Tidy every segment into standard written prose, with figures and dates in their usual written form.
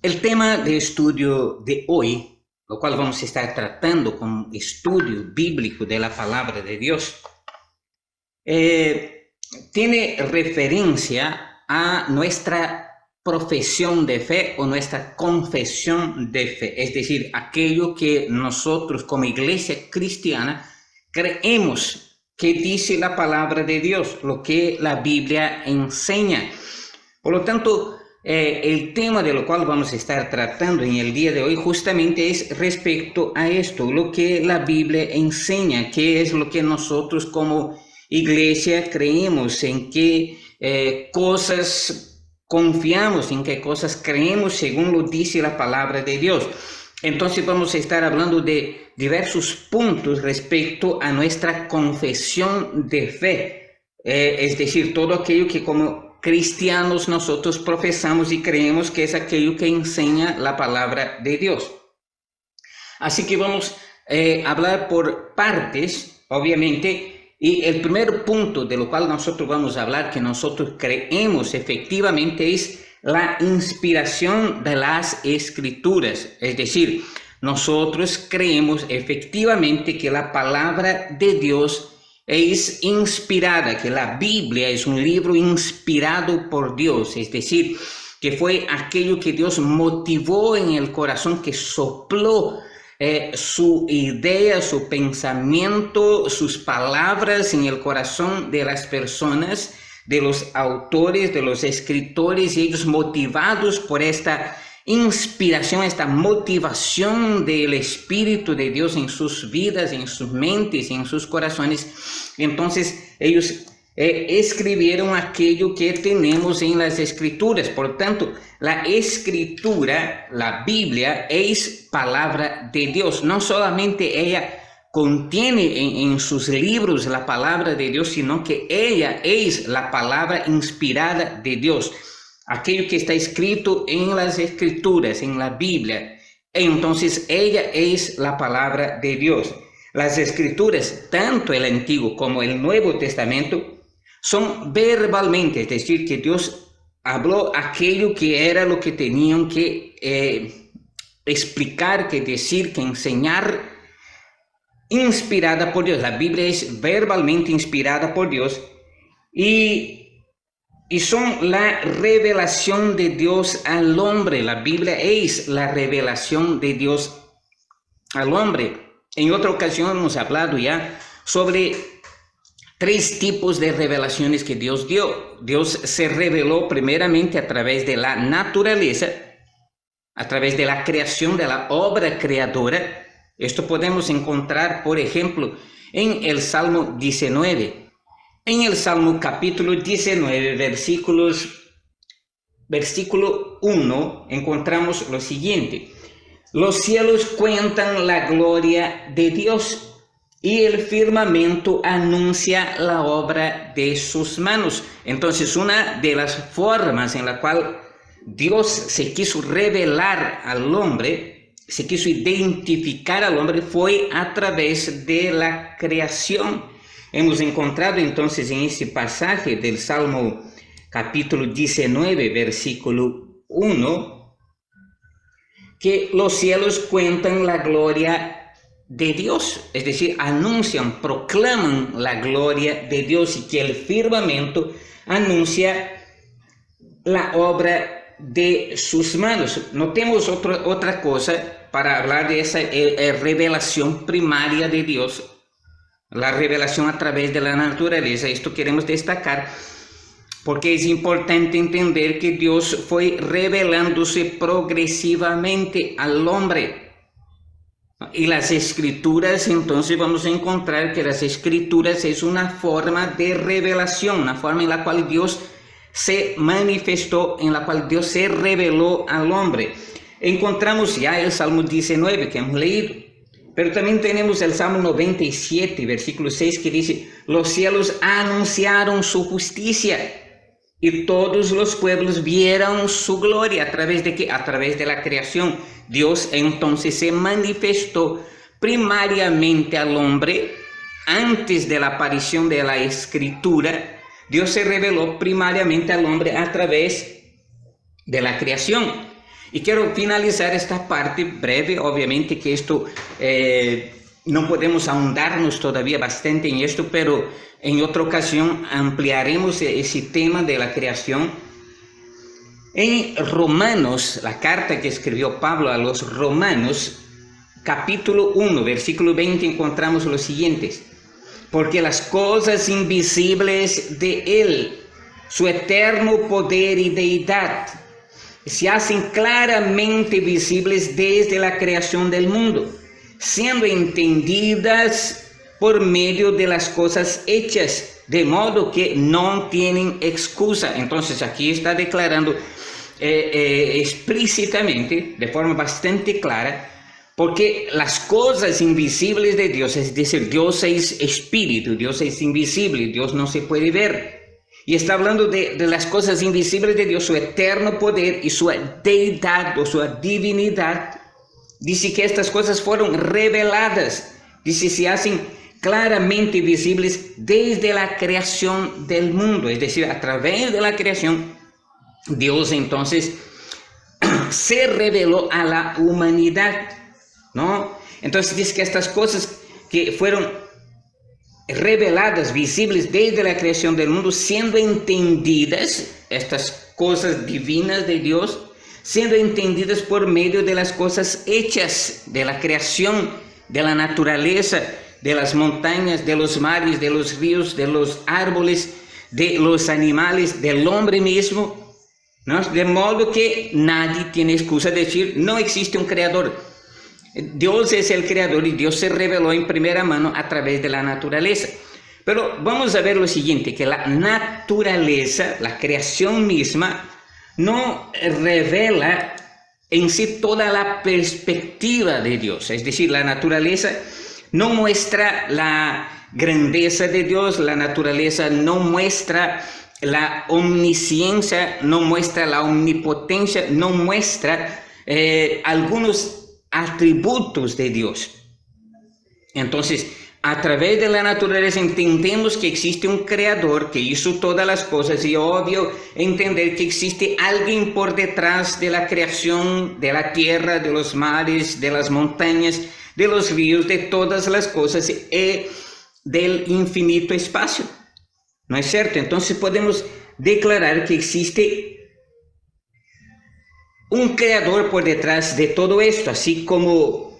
El tema de estudio de hoy, lo cual vamos a estar tratando como estudio bíblico de la palabra de Dios, tiene referencia a nuestra profesión de fe o nuestra confesión de fe, es decir, aquello que nosotros como iglesia cristiana creemos que dice la palabra de Dios, lo que la Biblia enseña. Por lo tanto, el tema de lo cual vamos a estar tratando en el día de hoy justamente es respecto a esto, lo que la Biblia enseña, qué es lo que nosotros como iglesia creemos, en qué cosas confiamos, en qué cosas creemos según lo dice la palabra de Dios. Entonces vamos a estar hablando de diversos puntos respecto a nuestra confesión de fe, es decir, todo aquello que como cristianos nosotros profesamos y creemos que es aquello que enseña la palabra de Dios. Así que vamos a hablar por partes, obviamente, y el primer punto de lo cual nosotros vamos a hablar, que nosotros creemos efectivamente, es la inspiración de las Escrituras. Es decir, nosotros creemos efectivamente que la palabra de Dios es inspirada, que la Biblia es un libro inspirado por Dios, es decir, que fue aquello que Dios motivó en el corazón, que sopló su idea, su pensamiento, sus palabras en el corazón de las personas, de los autores, de los escritores, y ellos motivados por esta inspiración, esta motivación del Espíritu de Dios en sus vidas, en sus mentes, en sus corazones. Entonces ellos escribieron aquello que tenemos en las Escrituras. Por tanto, la Escritura, la Biblia, es palabra de Dios. No solamente ella contiene en sus libros la palabra de Dios, sino que ella es la palabra inspirada de Dios. Aquello que está escrito en las Escrituras, en la Biblia, entonces ella es la palabra de Dios. Las Escrituras, tanto el Antiguo como el Nuevo Testamento, son verbalmente, es decir, que Dios habló aquello que era lo que tenían que explicar, que decir, que enseñar, inspirada por Dios. La Biblia es verbalmente inspirada por Dios y son la revelación de Dios al hombre. La Biblia es la revelación de Dios al hombre. En otra ocasión hemos hablado ya sobre tres tipos de revelaciones que Dios dio. Dios se reveló primeramente a través de la naturaleza, a través de la creación, de la obra creadora. Esto podemos encontrar, por ejemplo, en el Salmo 19. En el Salmo capítulo 19, versículo 1, encontramos lo siguiente: los cielos cuentan la gloria de Dios y el firmamento anuncia la obra de sus manos. Entonces, una de las formas en la cual Dios se quiso revelar al hombre, se quiso identificar al hombre, fue a través de la creación. Hemos encontrado entonces en este pasaje del Salmo capítulo 19, versículo 1, que los cielos cuentan la gloria de Dios, es decir, anuncian, proclaman la gloria de Dios, y que el firmamento anuncia la obra de sus manos. Notemos otra cosa para hablar de esa revelación primaria de Dios, la revelación a través de la naturaleza. Esto queremos destacar porque es importante entender que Dios fue revelándose progresivamente al hombre. Y las Escrituras, entonces vamos a encontrar que las Escrituras es una forma de revelación, una forma en la cual Dios se manifestó, en la cual Dios se reveló al hombre. Encontramos ya el Salmo 19 que hemos leído, pero también tenemos el Salmo 97, versículo 6, que dice: los cielos anunciaron su justicia y todos los pueblos vieron su gloria. ¿A través de qué? A través de la creación. Dios entonces se manifestó primariamente al hombre antes de la aparición de la Escritura. Dios se reveló primariamente al hombre a través de la creación. Y quiero finalizar esta parte breve, obviamente que esto no podemos ahondarnos todavía bastante en esto, pero en otra ocasión ampliaremos ese tema de la creación. En Romanos, la carta que escribió Pablo a los Romanos, capítulo 1, versículo 20, encontramos lo siguiente: porque las cosas invisibles de Él, su eterno poder y deidad, se hacen claramente visibles desde la creación del mundo, siendo entendidas por medio de las cosas hechas, de modo que no tienen excusa. Entonces aquí está declarando explícitamente, de forma bastante clara, porque las cosas invisibles de Dios, es decir, Dios es espíritu, Dios es invisible, Dios no se puede ver. Y está hablando de las cosas invisibles de Dios, su eterno poder y su deidad o su divinidad. Dice que estas cosas fueron reveladas, dice, se hacen claramente visibles desde la creación del mundo, es decir, a través de la creación, Dios entonces se reveló a la humanidad, ¿no? Entonces dice que estas cosas que fueron reveladas, visibles desde la creación del mundo, siendo entendidas, estas cosas divinas de Dios, siendo entendidas por medio de las cosas hechas, de la creación, de la naturaleza, de las montañas, de los mares, de los ríos, de los árboles, de los animales, del hombre mismo, ¿no? De modo que nadie tiene excusa de decir, no existe un creador. Dios es el creador y Dios se reveló en primera mano a través de la naturaleza. Pero vamos a ver lo siguiente, que la naturaleza, la creación misma, no revela en sí toda la perspectiva de Dios. Es decir, la naturaleza no muestra la grandeza de Dios, la naturaleza no muestra la omnisciencia, no muestra la omnipotencia, no muestra algunos atributos de Dios. Entonces, a través de la naturaleza entendemos que existe un creador que hizo todas las cosas, y obvio entender que existe alguien por detrás de la creación de la tierra, de los mares, de las montañas, de los ríos, de todas las cosas y del infinito espacio. ¿No es cierto? Entonces podemos declarar que existe un creador por detrás de todo esto, así como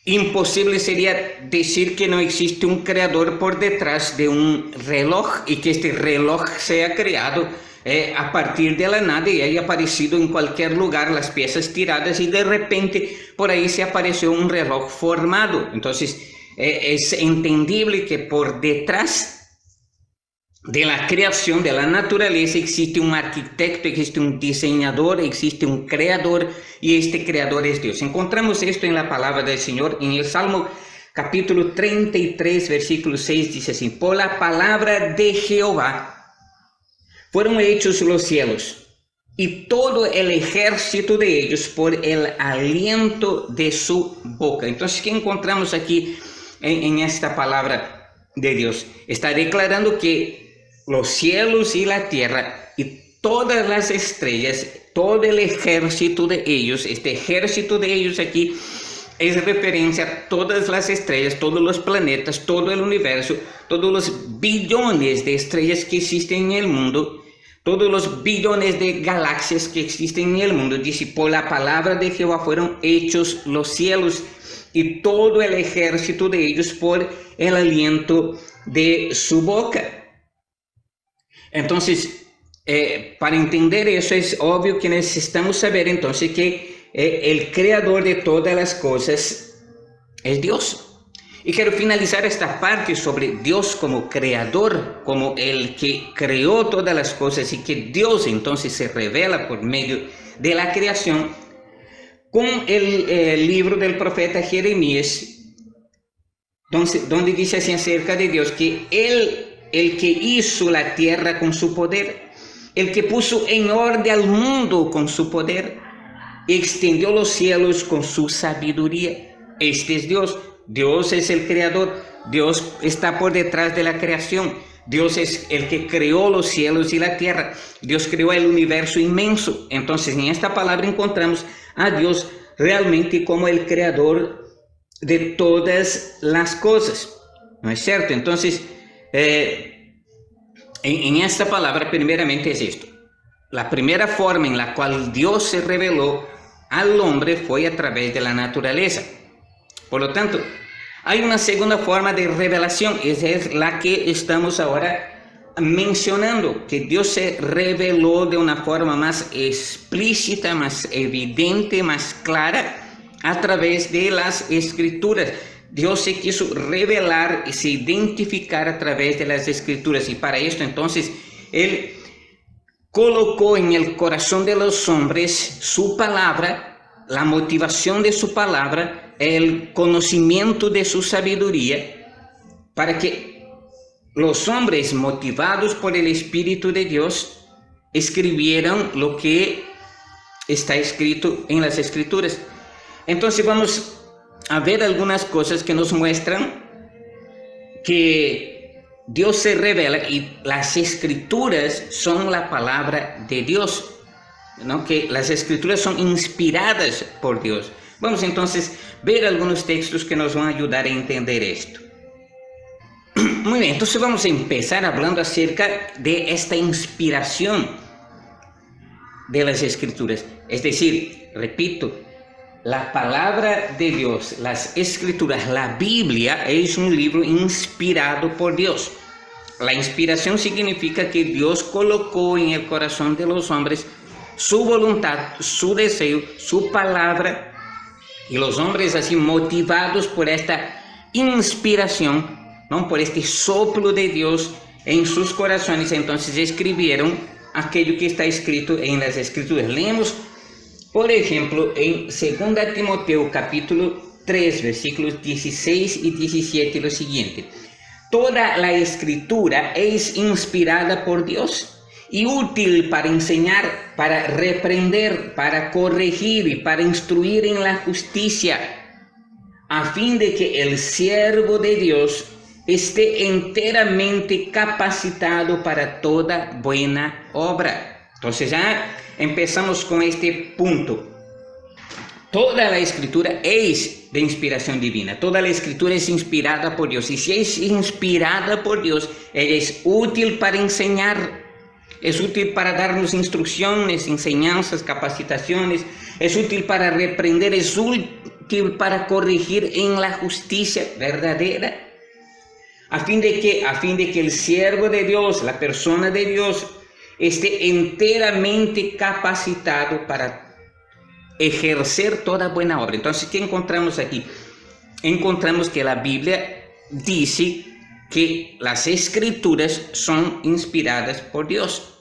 imposible sería decir que no existe un creador por detrás de un reloj y que este reloj sea creado a partir de la nada y haya aparecido en cualquier lugar las piezas tiradas y de repente por ahí se apareció un reloj formado. Entonces es entendible que por detrás de la creación, de la naturaleza, existe un arquitecto, existe un diseñador, existe un creador, y este creador es Dios. Encontramos esto en la palabra del Señor, en el Salmo capítulo 33, versículo 6, dice así: por la palabra de Jehová fueron hechos los cielos, y todo el ejército de ellos por el aliento de su boca. Entonces, ¿qué encontramos aquí en esta palabra de Dios? Está declarando que los cielos y la tierra y todas las estrellas, todo el ejército de ellos, este ejército de ellos aquí es referencia a todas las estrellas, todos los planetas, todo el universo, todos los billones de estrellas que existen en el mundo, todos los billones de galaxias que existen en el mundo. Dice, por la palabra de Jehová fueron hechos los cielos y todo el ejército de ellos por el aliento de su boca. Entonces, para entender eso es obvio que necesitamos saber entonces que el creador de todas las cosas es Dios. Y quiero finalizar esta parte sobre Dios como creador, como el que creó todas las cosas y que Dios entonces se revela por medio de la creación, con el libro del profeta Jeremías, donde dice así acerca de Dios, que Él, el que hizo la tierra con su poder, el que puso en orden al mundo con su poder, extendió los cielos con su sabiduría. Este es Dios. Dios es el creador. Dios está por detrás de la creación. Dios es el que creó los cielos y la tierra. Dios creó el universo inmenso. Entonces, en esta palabra encontramos a Dios realmente como el creador de todas las cosas. ¿No es cierto? Entonces, en esta palabra, primeramente es esto. La primera forma en la cual Dios se reveló al hombre fue a través de la naturaleza. Por lo tanto, hay una segunda forma de revelación, esa es la que estamos ahora mencionando, que Dios se reveló de una forma más explícita, más evidente, más clara, a través de las Escrituras. Dios se quiso revelar y se identificar a través de las Escrituras, y para esto entonces Él colocó en el corazón de los hombres su palabra, la motivación de su palabra, el conocimiento de su sabiduría, para que los hombres motivados por el Espíritu de Dios escribieran lo que está escrito en las Escrituras. Entonces vamos a ver algunas cosas que nos muestran que Dios se revela y las Escrituras son la palabra de Dios, ¿no? Que las Escrituras son inspiradas por Dios. Vamos entonces a ver algunos textos que nos van a ayudar a entender esto. Muy bien, entonces vamos a empezar hablando acerca de esta inspiración de las Escrituras. Es decir, repito, la palabra de Dios, las Escrituras, la Biblia es un libro inspirado por Dios. La inspiración significa que Dios colocó en el corazón de los hombres su voluntad, su deseo, su palabra, y los hombres así motivados por esta inspiración, ¿no? Por este soplo de Dios en sus corazones, entonces escribieron aquello que está escrito en las Escrituras. Leemos, por ejemplo, en 2 Timoteo capítulo 3, versículos 16 y 17, lo siguiente: toda la Escritura es inspirada por Dios y útil para enseñar, para reprender, para corregir y para instruir en la justicia, a fin de que el siervo de Dios esté enteramente capacitado para toda buena obra. Entonces ya empezamos con este punto. Toda la Escritura es de inspiración divina. Toda la Escritura es inspirada por Dios. Y si es inspirada por Dios, ella es útil para enseñar, es útil para darnos instrucciones, enseñanzas, capacitaciones, es útil para reprender, es útil para corregir en la justicia verdadera, a fin de que el siervo de Dios, la persona de Dios, esté enteramente capacitado para ejercer toda buena obra. Entonces, ¿qué encontramos aquí? Encontramos que la Biblia dice que las Escrituras son inspiradas por Dios.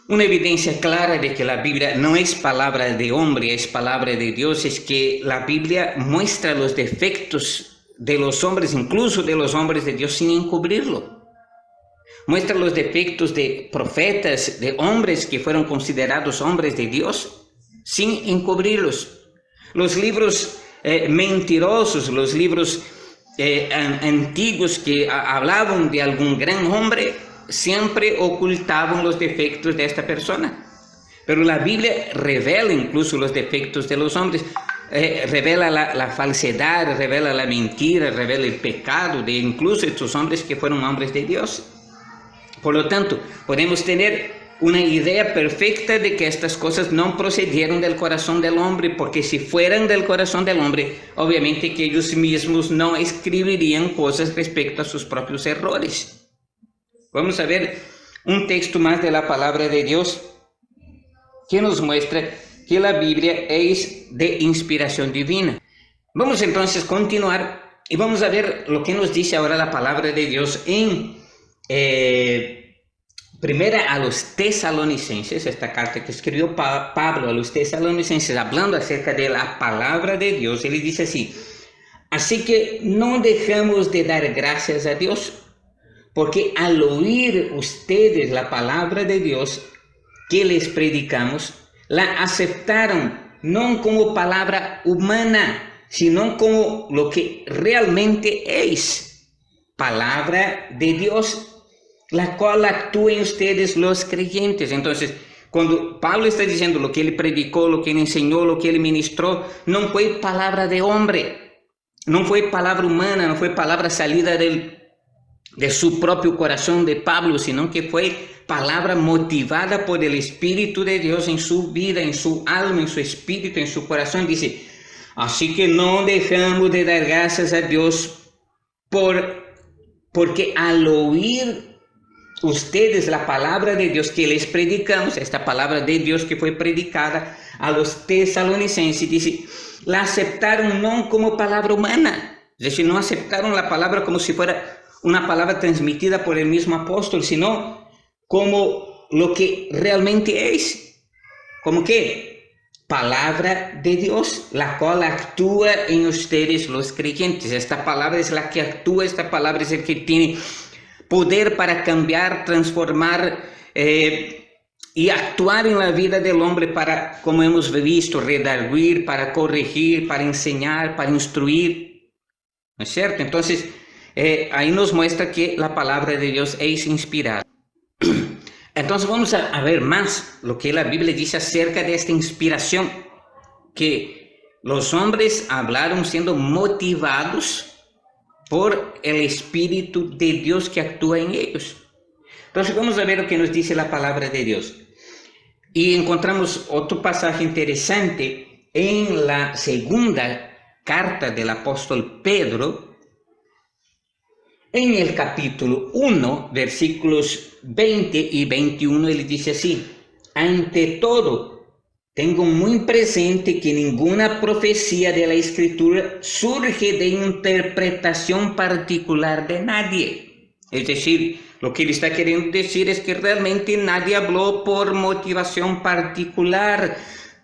Una evidencia clara de que la Biblia no es palabra de hombre, es palabra de Dios, es que la Biblia muestra los defectos de los hombres, incluso de los hombres de Dios, sin encubrirlo. Muestra los defectos de profetas, de hombres que fueron considerados hombres de Dios, sin encubrirlos. Los libros mentirosos, los libros antiguos que hablaban de algún gran hombre, siempre ocultaban los defectos de esta persona. Pero la Biblia revela incluso los defectos de los hombres, revela la falsedad, revela la mentira, revela el pecado de incluso estos hombres que fueron hombres de Dios. Por lo tanto, podemos tener una idea perfecta de que estas cosas no procedieron del corazón del hombre, porque si fueran del corazón del hombre, obviamente que ellos mismos no escribirían cosas respecto a sus propios errores. Vamos a ver un texto más de la palabra de Dios que nos muestra que la Biblia es de inspiración divina. Vamos entonces a continuar y vamos a ver lo que nos dice ahora la palabra de Dios en Primera a los Tesalonicenses, esta carta que escribió Pablo a los Tesalonicenses, hablando acerca de la palabra de Dios. Él dice así: así que no dejamos de dar gracias a Dios, porque al oír ustedes la palabra de Dios que les predicamos, la aceptaron no como palabra humana, sino como lo que realmente es, palabra de Dios, la cual actúa en ustedes los creyentes. Entonces, cuando Pablo está diciendo lo que él predicó, lo que él enseñó, lo que él ministró, no fue palabra de hombre, no fue palabra humana, no fue palabra salida de su propio corazón de Pablo, sino que fue palabra motivada por el Espíritu de Dios en su vida, en su alma, en su espíritu, en su corazón. Dice, así que no dejamos de dar gracias a Dios porque al oír ustedes la palabra de Dios que les predicamos, esta palabra de Dios que fue predicada a los tesalonicenses, dice, la aceptaron no como palabra humana, es decir, no aceptaron la palabra como si fuera una palabra transmitida por el mismo apóstol, sino como lo que realmente es, como que palabra de Dios, la cual actúa en ustedes los creyentes. Esta palabra es la que actúa, esta palabra es el que tiene poder para cambiar, transformar y actuar en la vida del hombre para, como hemos visto, redarguir, para corregir, para enseñar, para instruir, ¿no es cierto? Entonces, ahí nos muestra que la palabra de Dios es inspirada. Entonces vamos a ver más lo que la Biblia dice acerca de esta inspiración, que los hombres hablaron siendo motivados por el Espíritu de Dios que actúa en ellos. Entonces vamos a ver lo que nos dice la palabra de Dios. Y encontramos otro pasaje interesante en la segunda carta del apóstol Pedro, en el capítulo 1, versículos 20 y 21, él dice así, ante todo, tengo muy presente que ninguna profecía de la Escritura surge de interpretación particular de nadie. Es decir, lo que él está queriendo decir es que realmente nadie habló por motivación particular.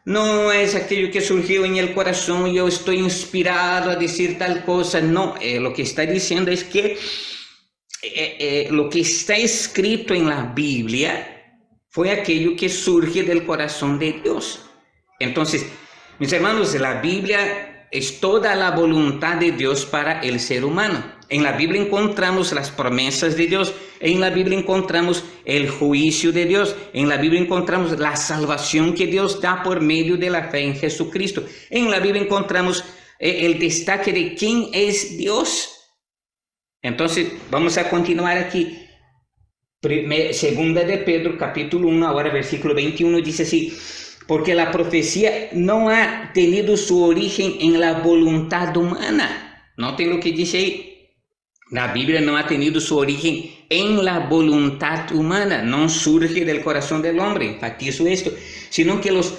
No es aquello que surgió en el corazón, yo estoy inspirado a decir tal cosa. No, lo que está diciendo es que lo que está escrito en la Biblia fue aquello que surge del corazón de Dios. Entonces, mis hermanos, la Biblia es toda la voluntad de Dios para el ser humano. En la Biblia encontramos las promesas de Dios, en la Biblia encontramos el juicio de Dios, en la Biblia encontramos la salvación que Dios da por medio de la fe en Jesucristo. En la Biblia encontramos el destaque de quién es Dios. Entonces, vamos a continuar aquí. Segunda de Pedro, capítulo 1, ahora versículo 21, dice así, porque la profecía no ha tenido su origen en la voluntad humana. Noten lo que dice ahí. La Biblia no ha tenido su origen en la voluntad humana, no surge del corazón del hombre, enfatizo esto, sino que los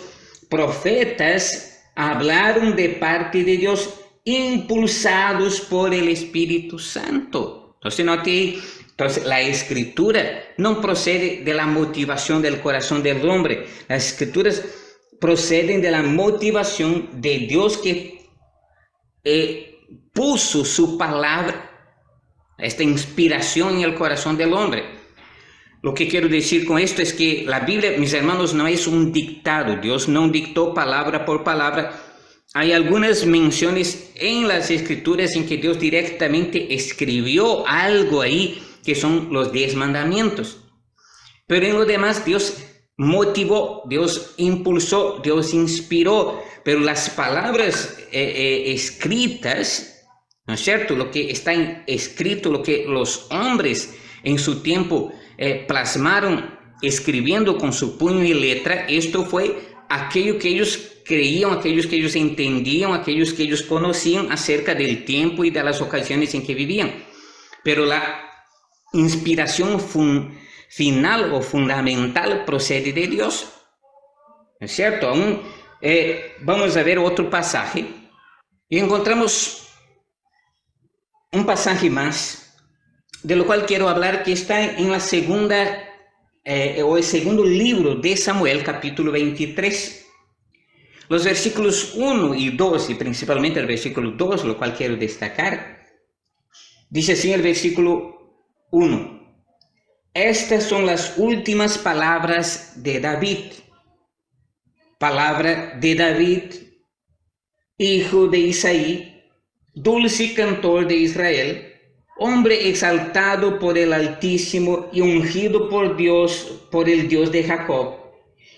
profetas hablaron de parte de Dios, impulsados por el Espíritu Santo. Entonces, note, entonces la Escritura no procede de la motivación del corazón del hombre, las Escrituras proceden de la motivación de Dios que puso su palabra, esta inspiración en el corazón del hombre. Lo que quiero decir con esto es que la Biblia, mis hermanos, no es un dictado. Dios no dictó palabra por palabra. Hay algunas menciones en las Escrituras en que Dios directamente escribió algo ahí, que son los 10 mandamientos. Pero en lo demás, Dios motivó, Dios impulsó, Dios inspiró. Pero las palabras escritas, ¿no es cierto? Lo que está escrito, lo que los hombres en su tiempo plasmaron escribiendo con su puño y letra, esto fue aquello que ellos creían, aquellos que ellos entendían, aquellos que ellos conocían acerca del tiempo y de las ocasiones en que vivían. Pero la inspiración final o fundamental procede de Dios, ¿no es cierto? Aún vamos a ver otro pasaje y encontramos un pasaje más, de lo cual quiero hablar, que está en la segunda o el segundo libro de Samuel, capítulo 23. Los versículos 1 y 2, y principalmente el versículo 2, lo cual quiero destacar, dice así el versículo 1. Estas son las últimas palabras de David. Palabra de David, hijo de Isaí, dulce cantor de Israel, hombre exaltado por el Altísimo y ungido por Dios, por el Dios de Jacob.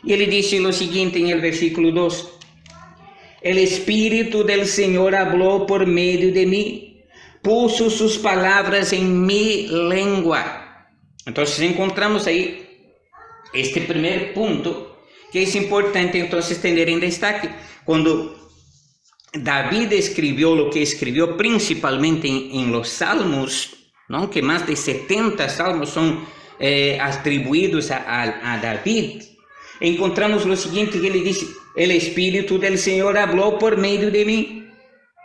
Y él dice lo siguiente en el versículo 2. El Espíritu del Señor habló por medio de mí, puso sus palabras en mi lengua. Entonces encontramos ahí este primer punto que es importante entonces tener en destaque. Cuando David escribió lo que escribió principalmente en los salmos, ¿no? Que más de 70 salmos son atribuidos a David, encontramos lo siguiente que ele dice: el Espíritu del Señor habló por medio de mí,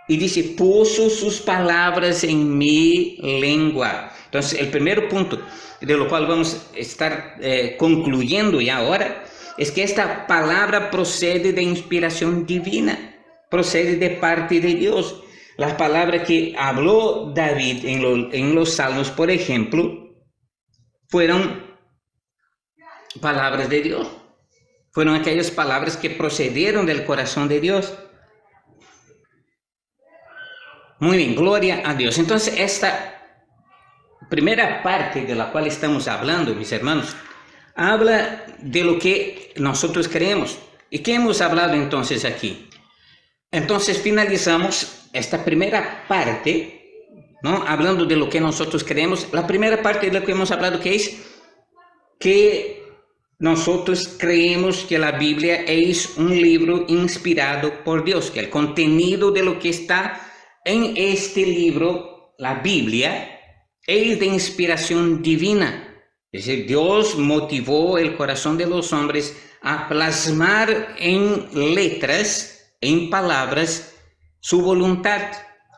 y dice, puso sus palabras en mi lengua. Entonces, el primer punto de lo cual vamos a estar concluyendo ya ahora, es que esta palabra procede de inspiración divina, procede de parte de Dios. Las palabras que habló David en los Salmos, por ejemplo, fueron palabras de Dios. Fueron aquellas palabras que procedieron del corazón de Dios. Muy bien, gloria a Dios. Entonces, esta primera parte de la cual estamos hablando, mis hermanos, habla de lo que nosotros creemos. ¿Y qué hemos hablado entonces aquí? Entonces finalizamos esta primera parte, ¿no? Hablando de lo que nosotros creemos. La primera parte de lo que hemos hablado, que es que nosotros creemos que la Biblia es un libro inspirado por Dios, que el contenido de lo que está en este libro, la Biblia, es de inspiración divina. Es decir, Dios motivó el corazón de los hombres a plasmar en letras, en palabras, su voluntad.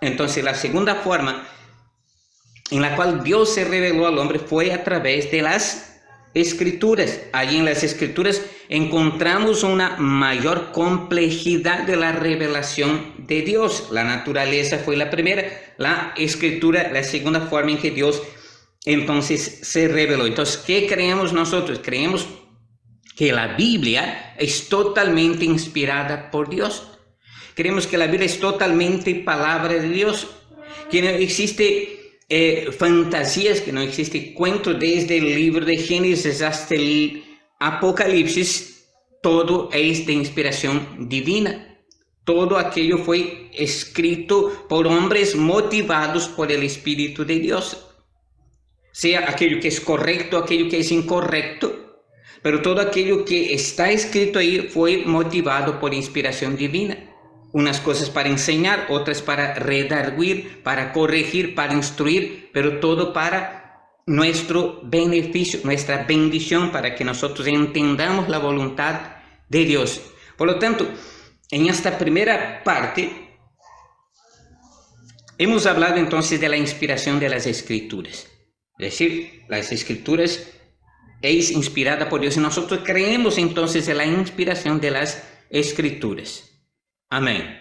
Entonces, la segunda forma en la cual Dios se reveló al hombre fue a través de las Escrituras. Allí en las Escrituras encontramos una mayor complejidad de la revelación de Dios. La naturaleza fue la primera, la Escritura la segunda forma en que Dios entonces se reveló. Entonces, ¿qué creemos nosotros? Creemos que la Biblia es totalmente inspirada por Dios. Creemos que la Biblia es totalmente palabra de Dios, que no existe fantasías, que no existe cuento. Desde el libro de Génesis hasta el Apocalipsis, todo es de inspiración divina. Todo aquello fue escrito por hombres motivados por el Espíritu de Dios. Sea aquello que es correcto, aquello que es incorrecto, pero todo aquello que está escrito ahí fue motivado por inspiración divina. Unas cosas para enseñar, otras para redarguir, para corregir, para instruir, pero todo para nuestro beneficio, nuestra bendición, para que nosotros entendamos la voluntad de Dios. Por lo tanto, en esta primera parte, hemos hablado entonces de la inspiración de las Escrituras. Es decir, las Escrituras es inspirada por Dios y nosotros creemos entonces en la inspiración de las Escrituras. Amén.